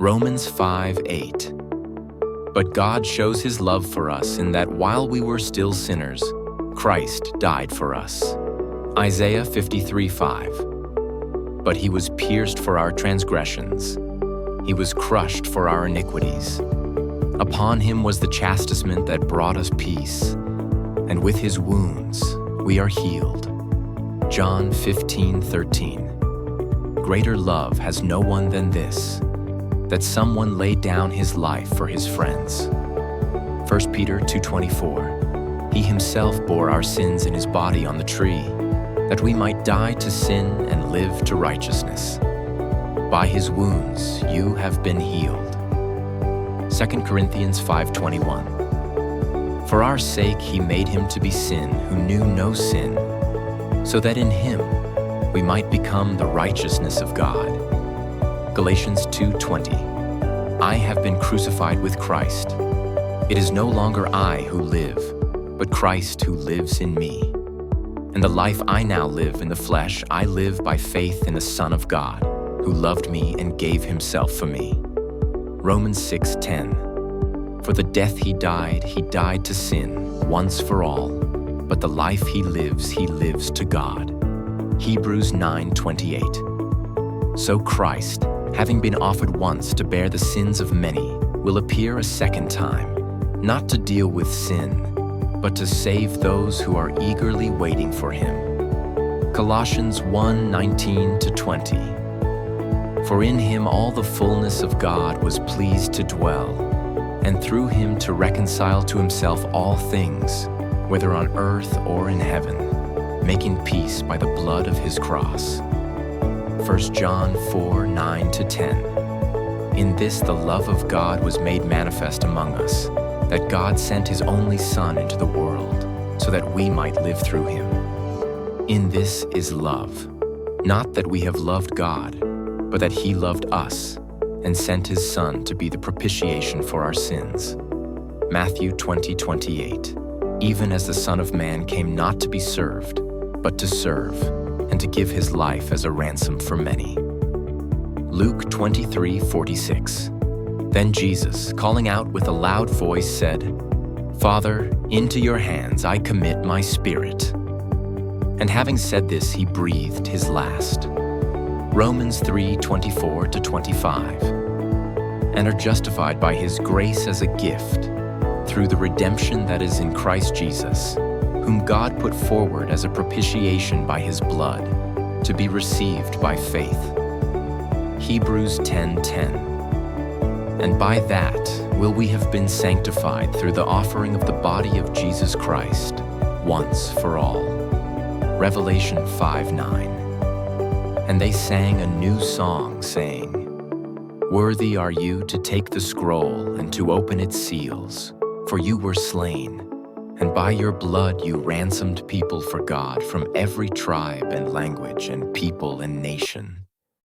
Romans 5:8. But God shows his love for us in that while we were still sinners, Christ died for us. Isaiah 53:5. But he was pierced for our transgressions. He was crushed for our iniquities. Upon him was the chastisement that brought us peace, and with his wounds we are healed. John 15:13. Greater love has no one than this, that someone laid down his life for his friends. 1 Peter 2:24. He himself bore our sins in his body on the tree, that we might die to sin and live to righteousness. By his wounds you have been healed. 2 Corinthians 5:21. For our sake he made him to be sin who knew no sin, so that in him we might become the righteousness of God. Galatians 2:20. I have been crucified with Christ. It is no longer I who live, but Christ who lives in me. And the life I now live in the flesh, I live by faith in the Son of God, who loved me and gave himself for me. Romans 6:10. For the death he died to sin once for all, but the life he lives to God. Hebrews 9:28. So Christ, having been offered once to bear the sins of many, will appear a second time, not to deal with sin, but to save those who are eagerly waiting for him. Colossians 1:19-20. For in him all the fullness of God was pleased to dwell, and through him to reconcile to himself all things, whether on earth or in heaven, making peace by the blood of his cross. 1 John 4:9-10. In this the love of God was made manifest among us, that God sent his only Son into the world, so that we might live through him. In this is love, not that we have loved God, but that he loved us, and sent his Son to be the propitiation for our sins. Matthew 20:28. Even as the Son of Man came not to be served, but to serve, and to give his life as a ransom for many. Luke 23:46. Then Jesus, calling out with a loud voice, said, Father, into your hands I commit my spirit. And having said this, he breathed his last. Romans 3:24-25. And are justified by his grace as a gift, through the redemption that is in Christ Jesus, whom God put forward as a propitiation by his blood, to be received by faith. Hebrews 10:10. And by that will we have been sanctified through the offering of the body of Jesus Christ, once for all. Revelation 5:9. And they sang a new song, saying, Worthy are you to take the scroll and to open its seals, for you were slain, and by your blood you ransomed people for God from every tribe and language and people and nation.